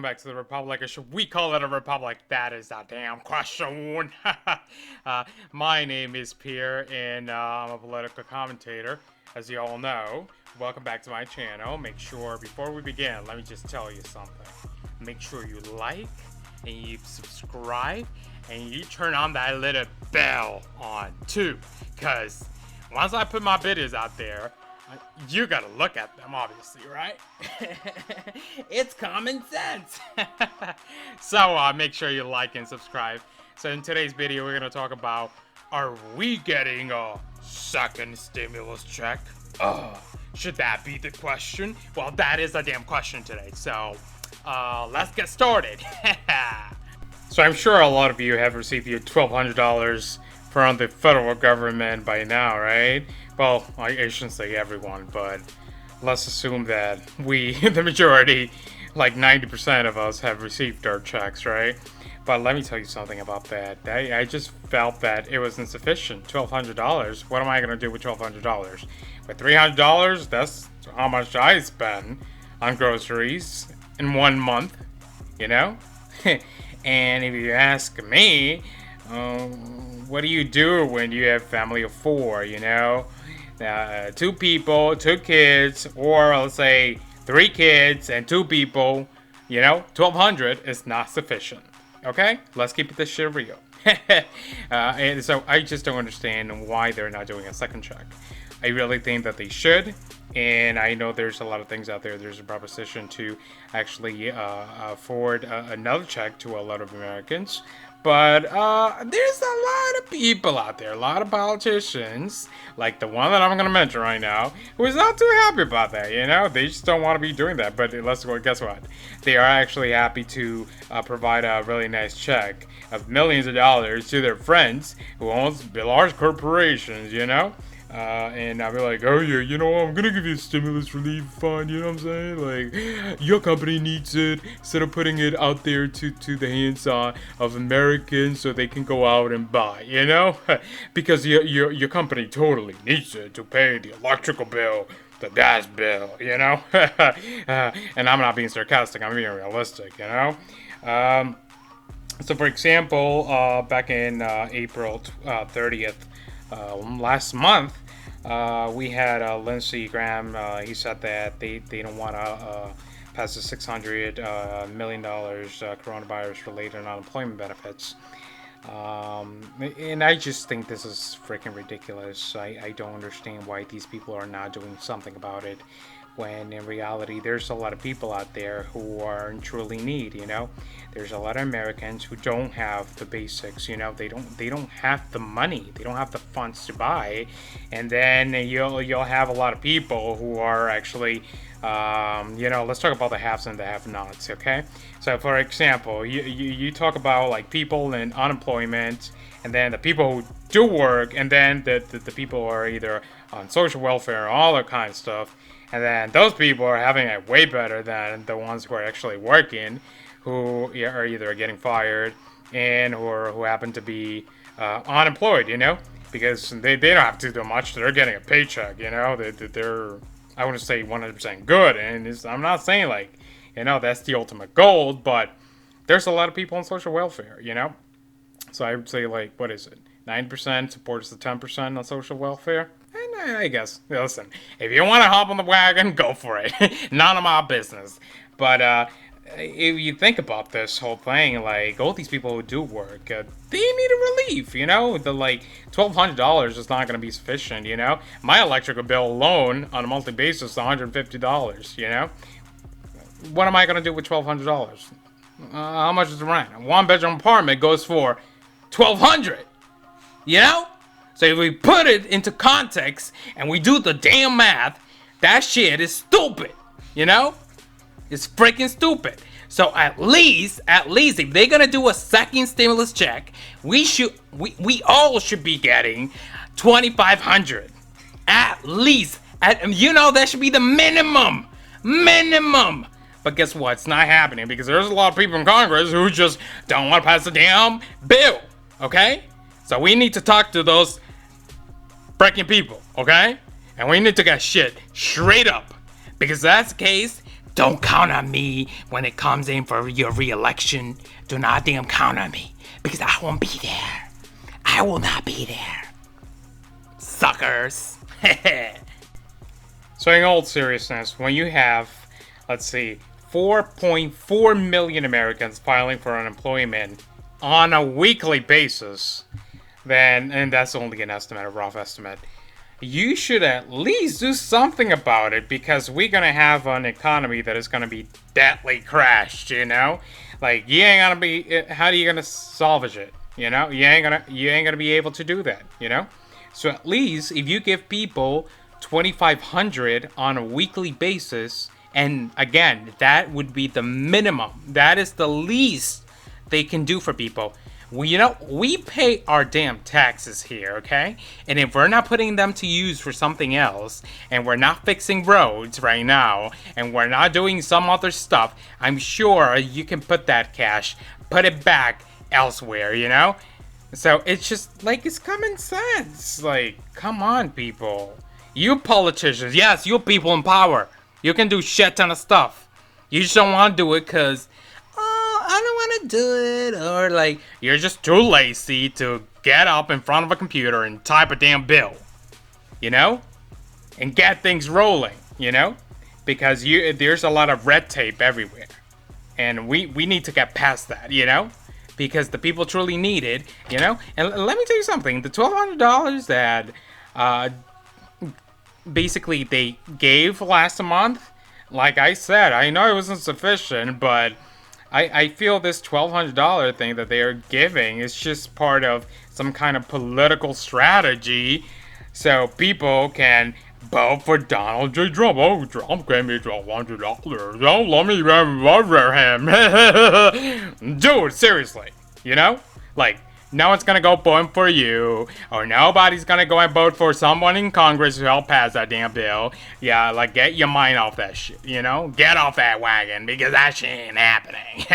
back to the Republic, or should we call it a Republic? That is a damn question. My name is Pierre, and I'm a political commentator, as you all know. Welcome back to my channel. Make sure, before we begin, let me just tell you something. Make sure you like, and you subscribe, and you turn on that little bell on, too. Because once I put my videos out there, you gotta look at them, obviously, right? It's common sense. So make sure you like and subscribe. So in today's video, we're gonna talk about, are we getting a second stimulus check? Should that be the question? Well, that is a damn question today. So let's get started. So I'm sure a lot of you have received your $1,200 from the federal government by now, right? Well, I shouldn't say everyone, but let's assume that we, the majority, like 90% of us, have received our checks, right? But let me tell you something about that. I just felt that it was insufficient. $1,200. What am I gonna do with $1,200? With $300, that's how much I spend on groceries in 1 month, you know? And if you ask me, what do you do when you have a family of 4, you know? 2 people, 2 kids, or let's say 3 kids and 2 people, you know, $1,200 is not sufficient. Okay? Let's keep this shit real. And so I just don't understand why they're not doing a second check. I really think that they should, and I know there's a lot of things out there. There's a proposition to actually forward another check to a lot of Americans. But there's a lot of people out there, a lot of politicians, like the one that I'm going to mention right now, who is not too happy about that, you know? They just don't want to be doing that. But let's go, guess what? They are actually happy to provide a really nice check of millions of dollars to their friends who owns large corporations, you know? And I'll be like, oh yeah, you know, I'm gonna give you a stimulus relief fund, you know what I'm saying? Like, your company needs it, instead of putting it out there to the hands of Americans so they can go out and buy, you know? Because your company totally needs it to pay the electrical bill, the gas bill, you know? And I'm not being sarcastic, I'm being realistic, you know? So for example, back in April 30th, last month, we had Lindsey Graham. He said that they don't want to pass the $600 million coronavirus-related unemployment benefits. And I just think this is freaking ridiculous. I don't understand why these people are not doing something about it, when in reality there's a lot of people out there who are in truly need, you know? There's a lot of Americans who don't have the basics, you know? They don't have the money, they don't have the funds to buy. And then you'll have a lot of people who are actually you know, let's talk about the haves and the have-nots, okay? So for example, you talk about like people in unemployment, and then the people who do work, and then the people who are either on social welfare, all that kind of stuff. And then those people are having it way better than the ones who are actually working, who are either getting fired and who happen to be unemployed, you know? Because they don't have to do much. They're getting a paycheck, you know? They're I wouldn't say 100% good. And I'm not saying, like, you know, that's the ultimate goal. But there's a lot of people on social welfare, you know? So I would say, like, what is it? 9% supports the 10% on social welfare? And I guess, listen, if you want to hop on the wagon, go for it. None of my business. But if you think about this whole thing, like, all these people who do work, they need a relief, you know? The, like, $1,200 is not going to be sufficient, you know? My electrical bill alone, on a monthly basis, is $150, you know? What am I going to do with $1,200? How much is the rent? A 1-bedroom apartment goes for $1,200, you know? So if we put it into context and we do the damn math, that shit is stupid, you know? It's freaking stupid. So at least if they're gonna do a second stimulus check, we all should be getting $2,500 at least. You know, that should be the minimum. But guess what? It's not happening because there's a lot of people in Congress who just don't want to pass the damn bill. Okay? So we need to talk to those freaking people, okay? And we need to get shit straight up. Because if that's the case, Don't count on me when it comes in for your re-election. Do not damn count on me, because I won't be there. I will not be there. Suckers. So in all seriousness, when you have, let's see, 4.4 million Americans filing for unemployment on a weekly basis, then, and that's only an estimate, a rough estimate, you should at least do something about it, because we're gonna have an economy that is gonna be deadly crashed, you know? Like, you ain't gonna be, how are you gonna salvage it, you know? You ain't gonna be able to do that, you know? So at least, if you give people $2,500 on a weekly basis, and again, that would be the minimum, that is the least they can do for people. We pay our damn taxes here, okay? And if we're not putting them to use for something else, and we're not fixing roads right now, and we're not doing some other stuff, I'm sure you can put that cash, put it back elsewhere, you know? So it's just, like, it's common sense. Like, come on, people. You politicians, yes, you people in power, you can do shit ton of stuff. You just don't want to do it because, I don't want to do it, or like, you're just too lazy to get up in front of a computer and type a damn bill, you know, and get things rolling, you know, because there's a lot of red tape everywhere, and we need to get past that, you know, because the people truly need it, you know. And let me tell you something, the $1,200 that basically they gave last month, like I said, I know it wasn't sufficient, but I feel this $1,200 thing that they are giving is just part of some kind of political strategy, so people can vote for Donald J. Trump. Oh, Trump gave me $1,200. Don't let me remember him. Dude, seriously, you know? Like, no one's gonna go vote for you, or nobody's gonna go and vote for someone in Congress to help pass that damn bill. Yeah, like, get your mind off that shit, you know? Get off that wagon, because that shit ain't happening.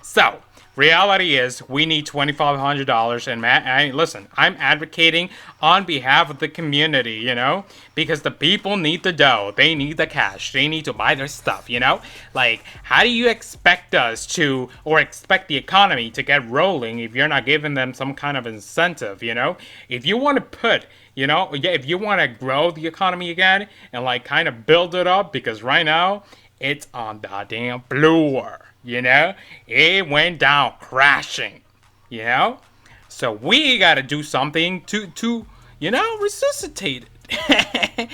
So, reality is, we need $2,500, and listen, I'm advocating on behalf of the community, you know? Because the people need the dough, they need the cash, they need to buy their stuff, you know? Like, how do you expect us to, or expect the economy to get rolling if you're not giving them some kind of incentive, you know? If you want to put, you know, if you want to grow the economy again, and like kind of build it up, because right now, it's on the damn floor. You know, it went down crashing, you know? So we gotta do something to you know, resuscitate it.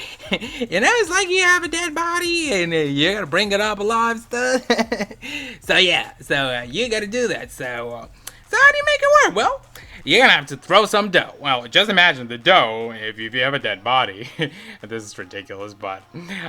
You know, it's like you have a dead body and you gotta bring it up alive stuff. So yeah, so you gotta do that. So how do you make it work? Well, you're gonna have to throw some dough. Well, just imagine the dough if you have a dead body. This is ridiculous, but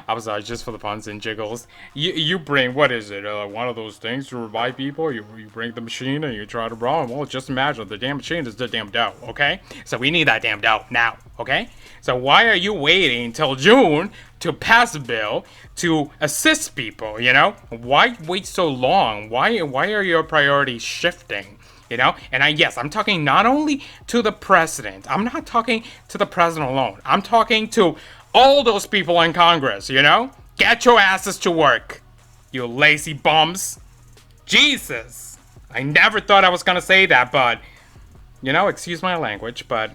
I'm sorry, just for the puns and jiggles. You bring, what is it, one of those things to revive people? You bring the machine and you try to brawl. Well, just imagine the damn machine is the damn dough, okay? So we need that damn dough now, okay? So why are you waiting until June to pass a bill to assist people, you know? Why wait so long? Why are your priorities shifting? You know, and yes, I'm talking not only to the president. I'm not talking to the president alone. I'm talking to all those people in Congress, you know? Get your asses to work, you lazy bums. Jesus. I never thought I was gonna say that, but, you know, excuse my language, but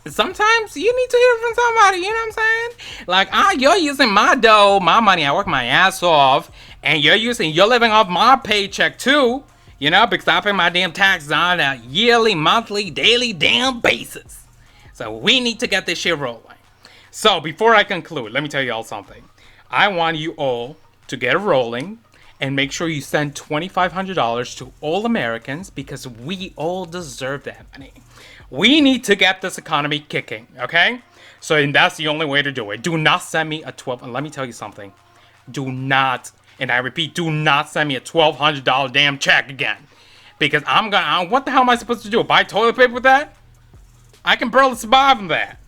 sometimes you need to hear from somebody, you know what I'm saying? Like, you're using my dough, my money, I work my ass off, and you're living off my paycheck too. You know, because I pay my damn taxes on a yearly, monthly, daily damn basis. So we need to get this shit rolling. So before I conclude, let me tell you all something. I want you all to get it rolling and make sure you send $2,500 to all Americans, because we all deserve that money. We need to get this economy kicking, okay? So and that's the only way to do it. Do not send me a and let me tell you something. Do not, and I repeat, do not send me a $1,200 damn check again. Because what the hell am I supposed to do? Buy toilet paper with that? I can barely survive on that.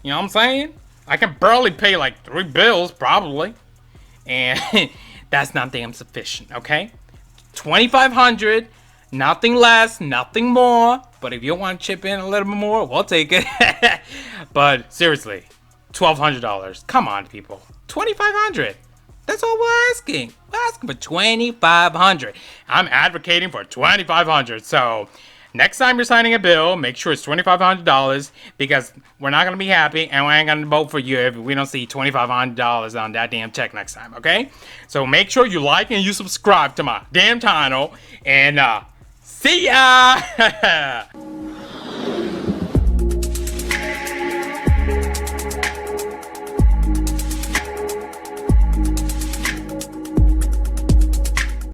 You know what I'm saying? I can barely pay like 3 bills, probably. And that's not damn sufficient, okay? $2,500, nothing less, nothing more. But if you want to chip in a little bit more, we'll take it. But seriously, $1,200. Come on, people. $2,500. That's all we're asking. We're asking for $2,500. I'm advocating for $2,500. So next time you're signing a bill, make sure it's $2,500 because we're not gonna be happy and we ain't gonna vote for you if we don't see $2,500 on that damn check next time. Okay? So make sure you like and you subscribe to my damn channel and see ya.